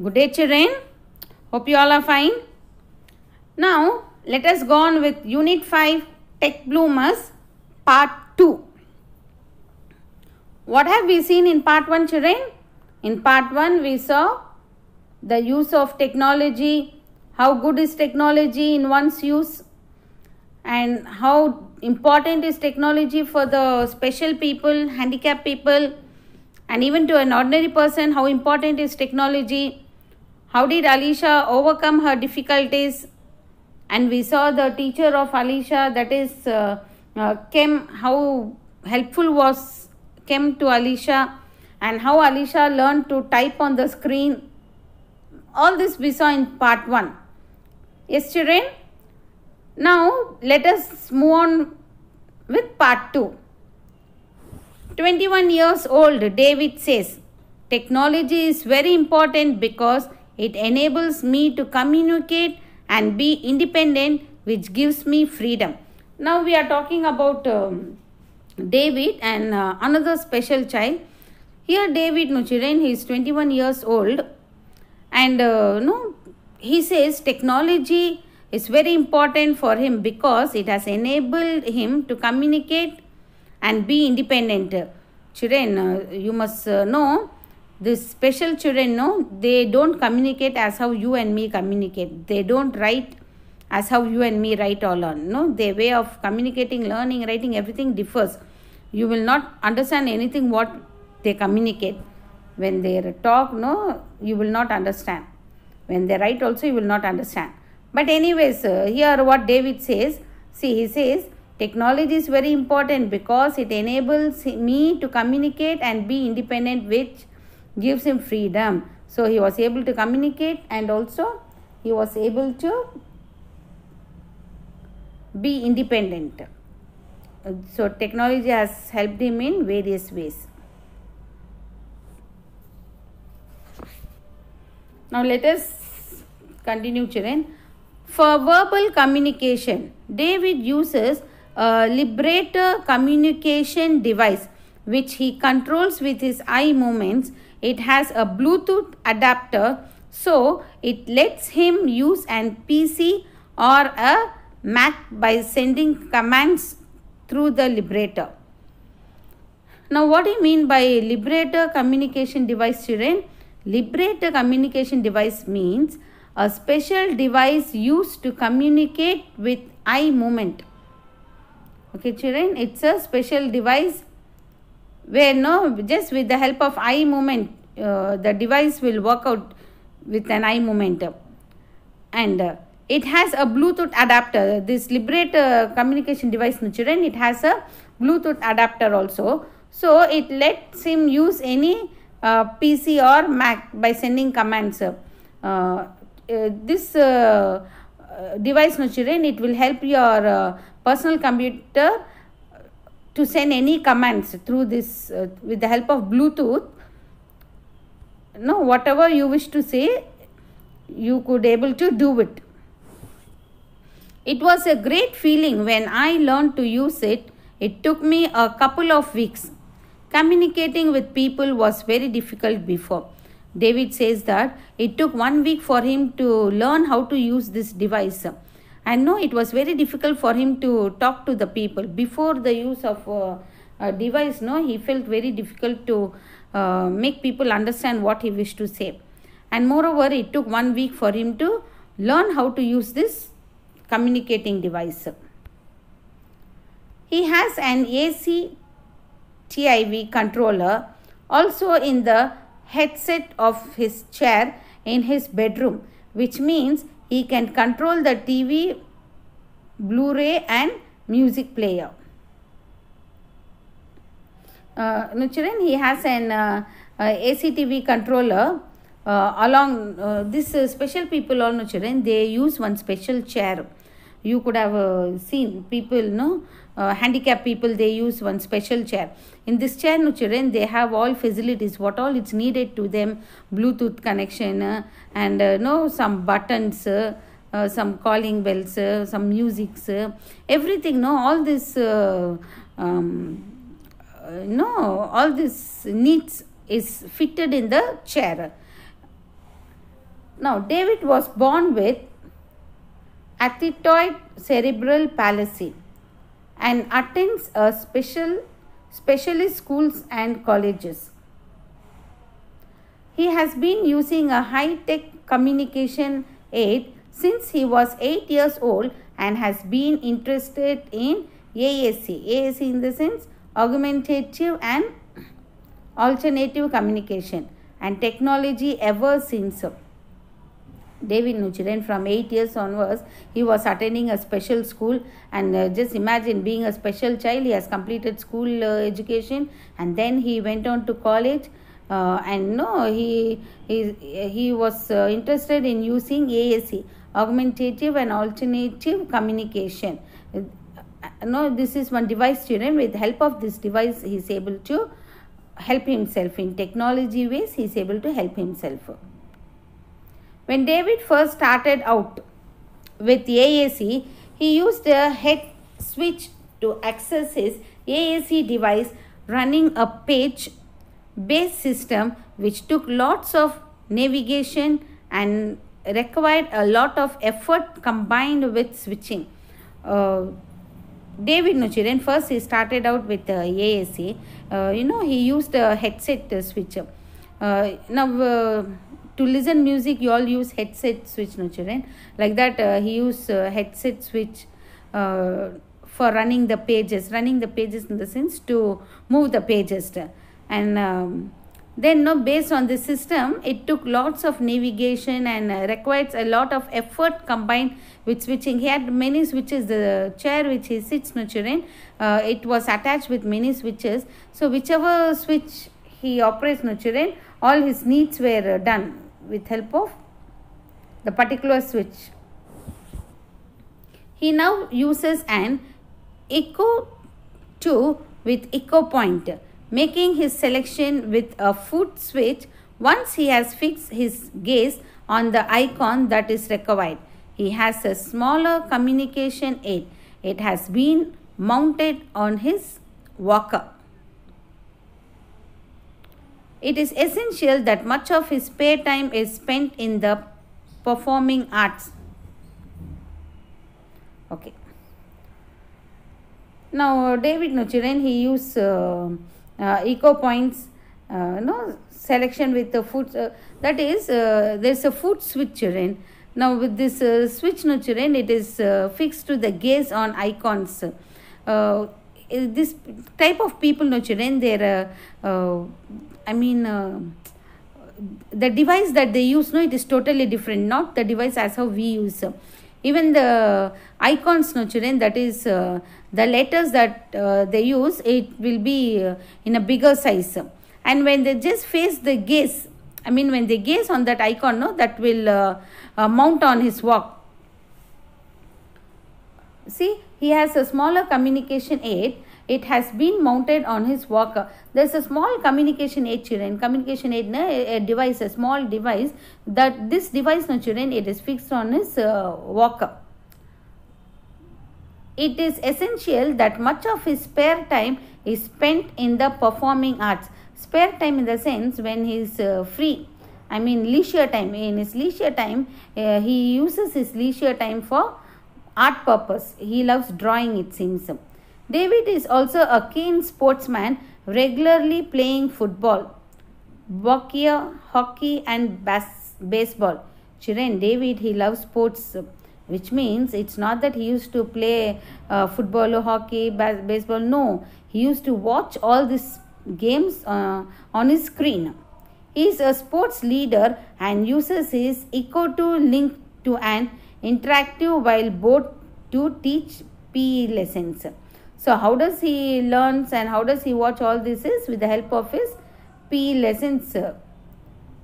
Good day, children. Hope you all are fine. Now, let us go on with Unit 5 Tech Bloomers Part 2. What have we seen in Part 1, children? In Part 1, we saw the use of technology, how good is technology in one's use, and how important is technology for the special people, handicapped people, and even to an ordinary person, how important is technology. How did Alisha overcome her difficulties? And we saw the teacher of Alisha, that is Kem, how helpful was Kem to Alisha, and how Alisha learned to type on the screen. All this we saw in Part 1. Yes, children? Now, let us move on with Part 2. 21 years old, David says, technology is very important because it enables me to communicate and be independent, which gives me freedom. Now we are talking about David and another special child. Here David, no children, he is 21 years old, and he says technology is very important for him because it has enabled him to communicate and be independent. Children, you must know, these special children, they don't communicate as how you and me communicate. They don't write as how you and me write or learn. Their way of communicating, learning, writing, everything differs. You will not understand anything what they communicate. When they talk, you will not understand. When they write also, you will not understand. But anyways, here what David says, he says, technology is very important because it enables me to communicate and be independent, which gives him freedom. So he was able to communicate and also he was able to be independent. So technology has helped him in various ways. Now let us continue, children. For verbal communication, David uses a liberator communication device which he controls with his eye movements. It has a Bluetooth adapter, so it lets him use an PC or a Mac by sending commands through the liberator. Now what do you mean by liberator communication device, children? Liberator communication device means a special device used to communicate with eye movement. Okay, children, it's a special device where just with the help of eye movement, the device will work out with an eye movement. And it has a Bluetooth adapter. This liberator communication device, children, it has a Bluetooth adapter also. So it lets him use any PC or Mac by sending commands. This device, children, it will help your personal computer to send any commands through this with the help of Bluetooth. Whatever you wish to say, you could able to do it. It was a great feeling when I learned to use it. It took me a couple of weeks. Communicating with people was very difficult before. David says that it took 1 week for him to learn how to use this device. And it was very difficult for him to talk to the people. Before the use of a device, he felt very difficult to make people understand what he wished to say. And moreover, it took 1 week for him to learn how to use this communicating device. He has an AC TIV controller also in the headset of his chair in his bedroom, which means he can control the TV, Blu-ray and music player. Children, he has an ACTV controller along this special people, all children, they use one special chair. You could have seen people, handicapped people, they use one special chair. In this chair, children, they have all facilities, what all is needed to them, Bluetooth connection and some buttons, some calling bells, some music, everything, all this, all this needs is fitted in the chair. Now, David was born with athetoid cerebral palsy and attends a specialist schools and colleges. He has been using a high-tech communication aid since he was 8 years old and has been interested in AAC. AAC in the sense augmentative and alternative communication and technology ever since. David Nuchiren, from 8 years onwards, he was attending a special school, and just imagine being a special child. He has completed school education, and then he went on to college, and no, he was interested in using AAC, augmentative and alternative communication. No, this is one device, children. With help of this device, he is able to help himself in technology ways. He is able to help himself. When David first started out with AAC, he used a head switch to access his AAC device running a page-based system which took lots of navigation and required a lot of effort combined with switching. David Nuchiren, first he started out with AAC. He used a headset switch. Now, to listen music, you all use headset switch, no children. Like that, he used headset switch for running the pages. Running the pages in the sense to move the pages. And then, based on this system, it took lots of navigation and requires a lot of effort combined with switching. He had many switches. The chair which he sits, no children, it was attached with many switches. So, whichever switch he operates, no children, all his needs were done with help of the particular switch. He now uses an Echo 2 with Echo Point, making his selection with a foot switch once he has fixed his gaze on the icon that is required. He has a smaller communication aid. It has been mounted on his walker. It is essential that much of his spare time is spent in the performing arts. Okay. Now, David Nuchiren, he used Echo Points, selection with the foot. That is, there is a foot switch, children. Now, with this switch, children, it is fixed to the gaze on icons. This type of people, children, they are the device that they use, it is totally different, not the device as how we use. Even the icons, children, that is the letters that they use, it will be in a bigger size. And when they just face the gaze, when they gaze on that icon, that will mount on his walk. See, he has a smaller communication aid. It has been mounted on his walker. There is a small communication aid, children. Communication aid, a device, a small device. That this device, children, it is fixed on his walker. It is essential that much of his spare time is spent in the performing arts. Spare time in the sense when he is free. Leisure time. In his leisure time, he uses his leisure time for art purpose. He loves drawing, it seems. David is also a keen sportsman, regularly playing football, hockey and baseball. Children, David, he loves sports, which means it's not that he used to play football or hockey, baseball. No, he used to watch all these games on his screen. He is a sports leader and uses his Echo 2 link to an interactive whiteboard to teach PE lessons. So, how does he learn and how does he watch all this is with the help of his PE lessons.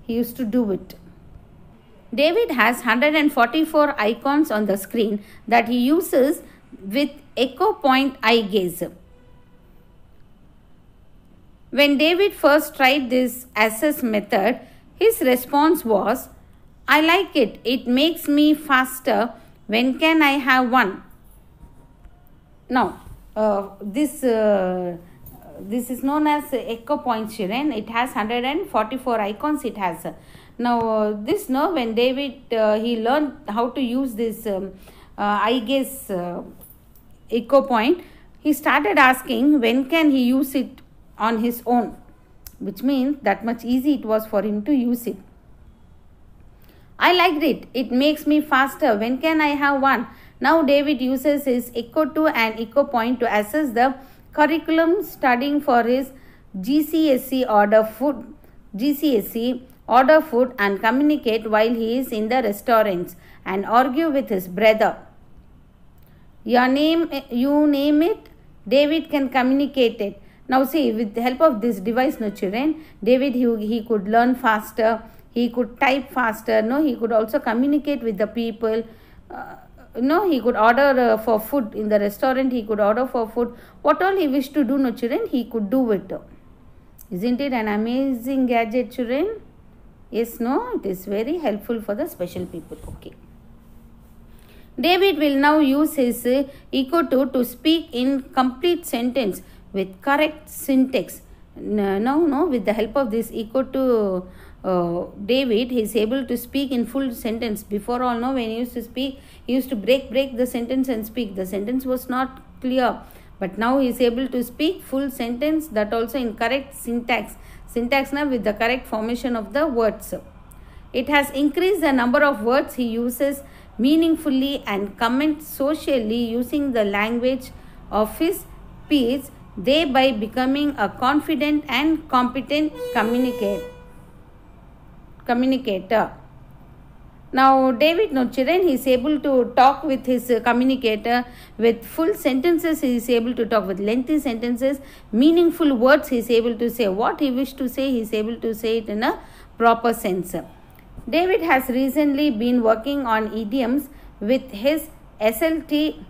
He used to do it. David has 144 icons on the screen that he uses with Echo Point eye gaze. When David first tried this assess method, his response was, "I like it. It makes me faster. When can I have one?" Now, this this is known as Echo Point, children. It has 144 icons. It has. Now this, no, when David he learned how to use this eye gaze Echo Point, he started asking when can he use it on his own, which means that much easy it was for him to use it. I liked it. It makes me faster. When can I have one? Now David uses his Echo 2 and Echo Point to assess the curriculum, studying for his order food and communicate while he is in the restaurants and argue with his brother. You name it, David can communicate it. Now see, with the help of this device, no children, David he could learn faster, he could type faster, no, he could also communicate with the people. He could order for food in the restaurant, he could order for food. What all he wished to do, no children, he could do it. Isn't it an amazing gadget, children? Yes, no, it is very helpful for the special people. Okay. David will now use his Echo 2 to speak in complete sentence with correct syntax. Now, with the help of this Echo 2, David is able to speak in full sentence. Before all, no, when he used to speak, he used to break the sentence and speak. The sentence was not clear, but now he is able to speak full sentence, that also in correct syntax. Syntax now with the correct formation of the words. It has increased the number of words he uses meaningfully and comments socially using the language of his peers, thereby becoming a confident and competent communicator. Now David, no children, he is able to talk with his communicator with full sentences. He is able to talk with lengthy sentences, meaningful words. He is able to say what he wished to say. He is able to say it in a proper sense. David has recently been working on idioms with his SLT,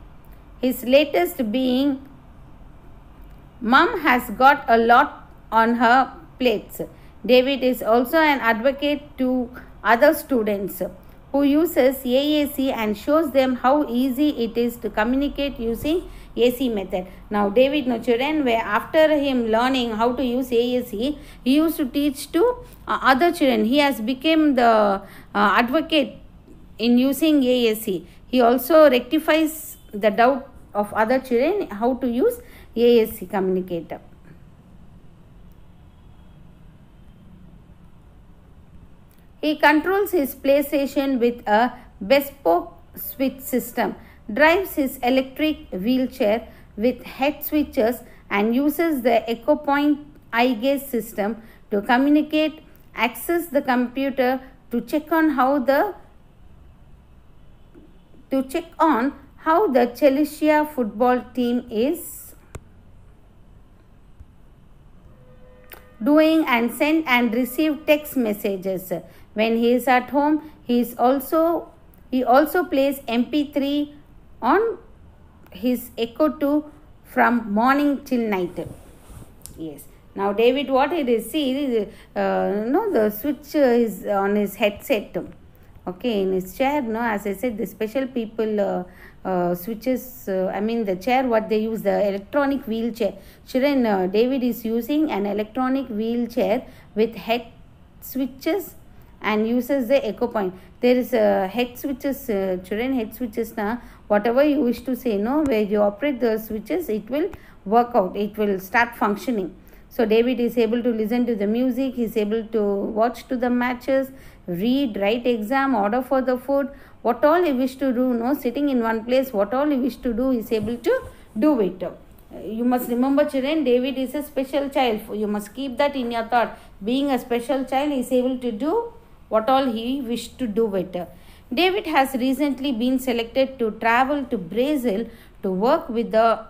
his latest being Mom has got a lot on her plates. David is also an advocate to other students who uses AAC and shows them how easy it is to communicate using AC method. Now David, no children, where after him learning how to use AAC, he used to teach to other children. He has become the advocate in using AAC. He also rectifies the doubt of other children how to use AAC communicator. He controls his PlayStation with a bespoke switch system, drives his electric wheelchair with head switches, and uses the Echo Point eye gaze system to communicate, access the computer to check on how the Chelsea football team is doing and send and receive text messages. When he is at home, he also plays MP3 on his Echo 2 from morning till night. Yes. Now David, what it is, see, the switch is on his headset. Okay, in his chair, no, as I said, the special people switches, the chair, what they use, the electronic wheelchair. Children, David is using an electronic wheelchair with head switches and uses the Echo Point. There is head switches, children, head switches, whatever you wish to say, no, where you operate the switches, it will work out, it will start functioning. So David is able to listen to the music, he is able to watch to the matches, read, write exam, order for the food, what all he wish to do, no, sitting in one place, what all he wish to do, he is able to do it. You must remember, children, David is a special child. You must keep that in your thought. Being a special child, he is able to do what all he wished to do with. David has recently been selected to travel to Brazil to work with the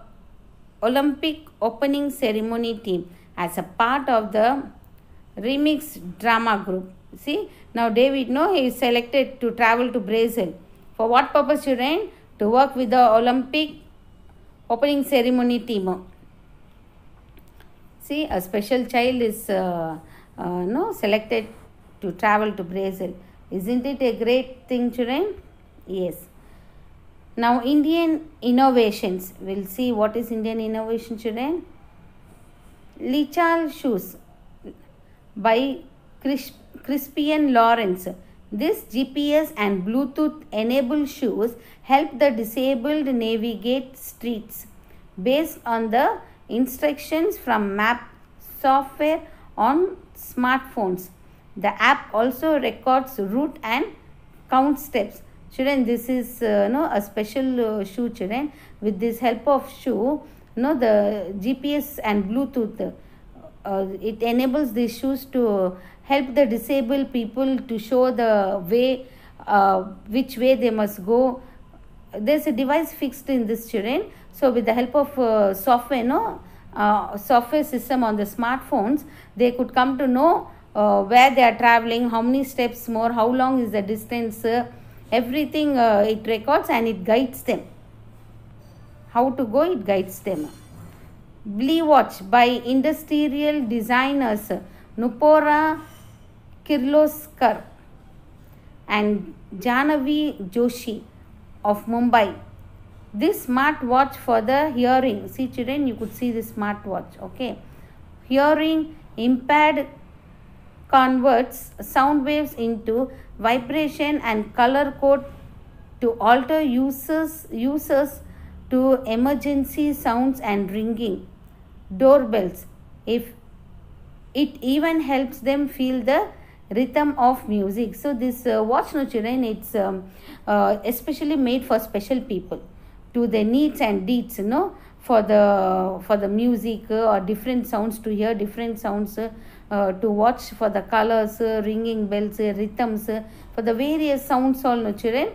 Olympic opening ceremony team as a part of the Remix drama group. See, now David, no, he is selected to travel to Brazil. For what purpose, children? To work with the Olympic opening ceremony team. See, a special child is selected to travel to Brazil. Isn't it a great thing, children? Yes. Now, Indian innovations. We'll see what is Indian innovation, children. Lichal shoes by Crispian Lawrence. This GPS and Bluetooth enabled shoes help the disabled navigate streets based on the instructions from map software on smartphones. The app also records route and count steps. Children, this is a special shoe, children. With this help of shoe, the GPS and Bluetooth, it enables these shoes to help the disabled people to show the way, which way they must go. There's a device fixed in this, children. So with the help of software, software system on the smartphones, they could come to know where they are traveling, how many steps more, how long is the distance, everything it records and it guides them. How to go, it guides them. Blee Watch by industrial designers Nupora Kirloskar and Janavi Joshi of Mumbai. This smart watch for the hearing. See, children, you could see this smart watch. Okay. Hearing impaired converts sound waves into vibration and color code to alter users to emergency sounds and ringing doorbells. If it even helps them feel the rhythm of music. So this watch, no children, it's especially made for special people, to their needs and deeds, for the music or different sounds, to hear different sounds, to watch for the colors, ringing bells, rhythms, for the various sounds all, no children.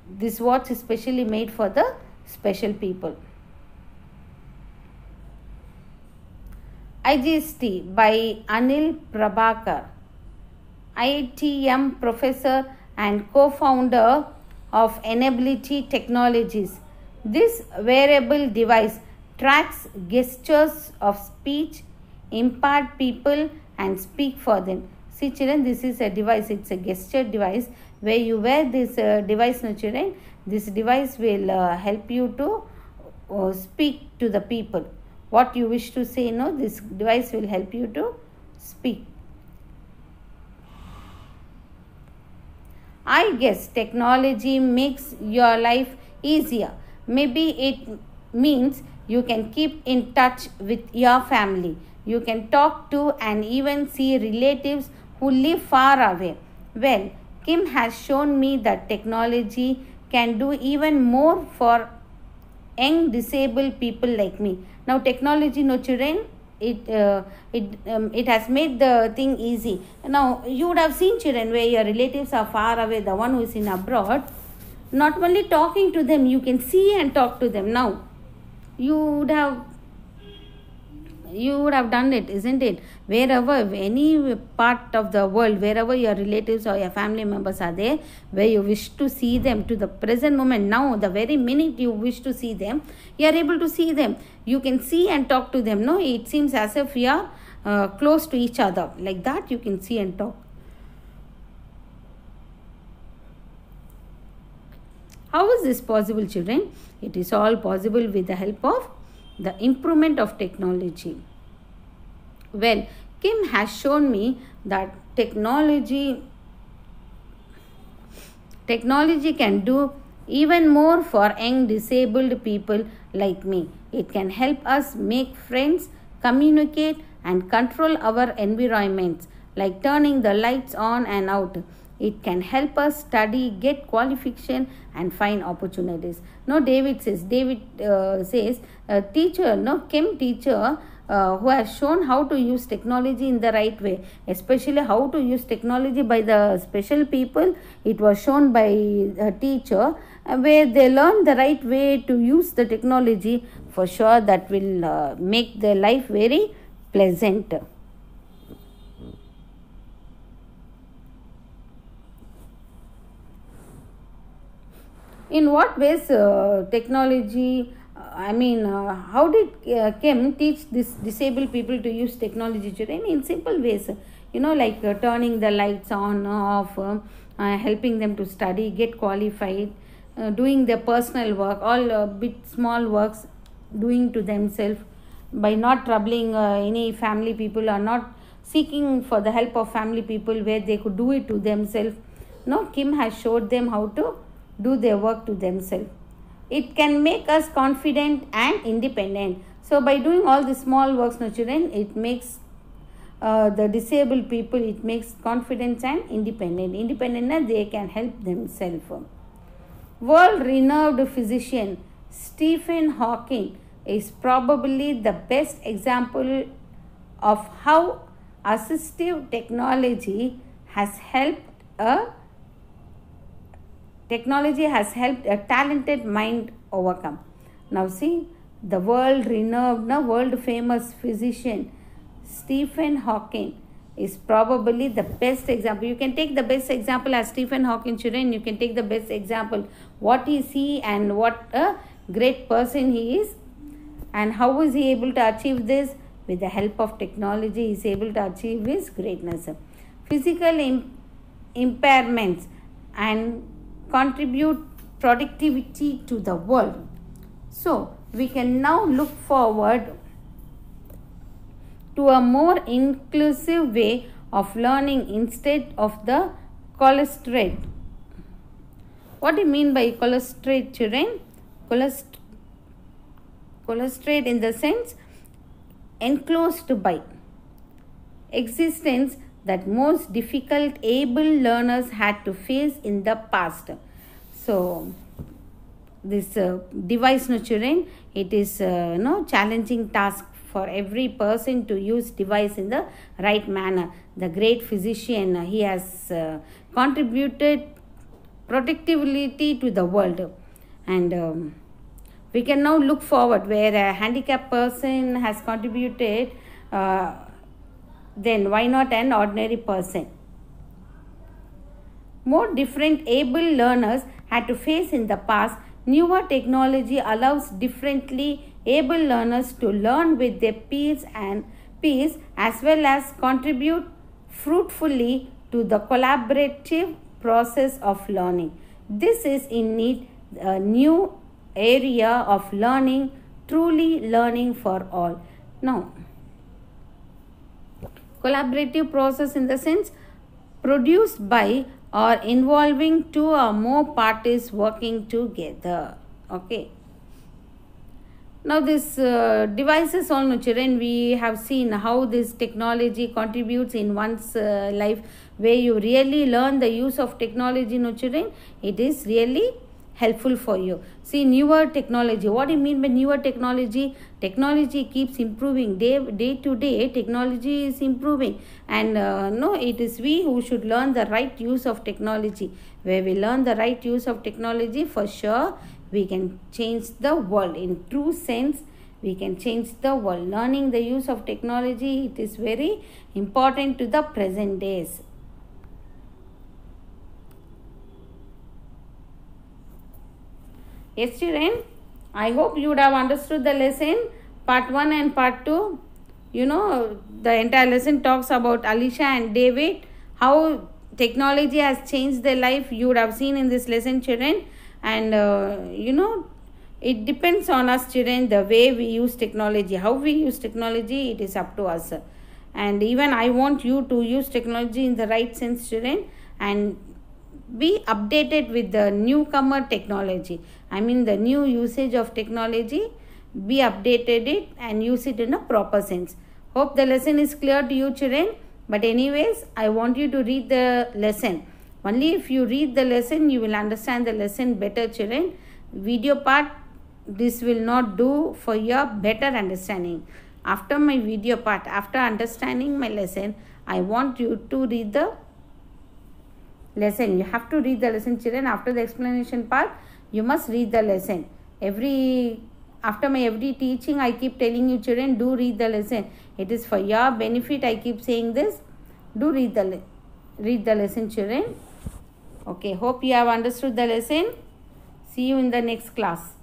This watch is specially made for the special people. IGST by Anil Prabhakar, IITM professor and co-founder of Enability Technologies. This wearable device tracks gestures of speech, impaired people and speak for them. See, children, this is a device. It's a gesture device where you wear this device, no children. This device will help you to speak to the people. What you wish to say, this device will help you to speak. I guess technology makes your life easier. Maybe it means you can keep in touch with your family. You can talk to and even see relatives who live far away. Well, Kim has shown me that technology can do even more for young disabled people like me. Now technology, no children, it has made the thing easy. Now you would have seen, children, where your relatives are far away, the one who is in abroad, not only talking to them, you can see and talk to them. Now you would have done it, isn't it? Wherever, any part of the world, wherever your relatives or your family members are there, where you wish to see them to the present moment, now the very minute you wish to see them, you are able to see them. You can see and talk to them. No, it seems as if you are close to each other. Like that, you can see and talk. How is this possible, children? It is all possible with the help of the improvement of technology. Well, Kim has shown me that technology can do even more for young disabled people like me. It can help us make friends, communicate and control our environments, like turning the lights on and out. It can help us study, get qualification and find opportunities. No, David says, a teacher, Kim teacher, who has shown how to use technology in the right way, especially how to use technology by the special people. It was shown by a teacher where they learn the right way to use the technology. For sure, that will make their life very pleasant. In what ways technology, how did Kim teach this disabled people to use technology, children? In simple ways, like turning the lights on, off, helping them to study, get qualified, doing their personal work, all bit small works, doing to themselves, by not troubling any family people or not seeking for the help of family people where they could do it to themselves. No, Kim has showed them how to do their work to themselves. It can make us confident and independent. So by doing all the small works, no children, it makes the disabled people, it makes confident and independent. Independent, they can help themselves. World-renowned physician Stephen Hawking is probably the best example of how assistive technology has helped a talented mind overcome. Now see, the world-renowned, world-famous physician Stephen Hawking is probably the best example. You can take the best example as Stephen Hawking, children. You can take the best example. What is he and what a great person he is, and how is he able to achieve this? With the help of technology, he is able to achieve his greatness. Physical impairments and contribute productivity to the world. So we can now look forward to a more inclusive way of learning instead of the cholesterol. What do you mean by cholesterol, children? Cholesterol in the sense enclosed by existence that most difficult able learners had to face in the past. So this device, no children, it is challenging task for every person to use device in the right manner. The great physician, he has contributed productivity to the world, and we can now look forward where a handicapped person has contributed, then why not an ordinary person? More different able learners had to face in the past. Newer technology allows differently able learners to learn with their peers as well as contribute fruitfully to the collaborative process of learning. This is indeed a new area of learning, truly learning for all. Now, collaborative process in the sense produced by or involving two or more parties working together. Okay. Now this devices on children, we have seen how this technology contributes in one's life, where you really learn the use of technology, no children. It is really helpful for you. See, newer technology. What do you mean by newer technology? Technology keeps improving day to day. Technology is improving, and it is we who should learn the right use of technology. Where we learn the right use of technology, for sure we can change the world. In true sense, we can change the world. Learning the use of technology, it is very important to the present days. Yes, children, I hope you would have understood the lesson, part 1 and part 2. The entire lesson talks about Alicia and David, how technology has changed their life. You would have seen in this lesson, children. And, it depends on us, children, the way we use technology. How we use technology, it is up to us. And even I want you to use technology in the right sense, children, and be updated with the newcomer technology. I mean the new usage of technology. Be updated it and use it in a proper sense. Hope the lesson is clear to you, children. But anyways, I want you to read the lesson. Only if you read the lesson, you will understand the lesson better, children. Video part, this will not do for your better understanding. After my video part, after understanding my lesson, I want you to read the lesson. You have to read the lesson, children. After the explanation part, you must read the lesson. After my every teaching, I keep telling you, children, do read the lesson. It is for your benefit. I keep saying this. Do read the lesson, children. Okay, hope you have understood the lesson. See you in the next class.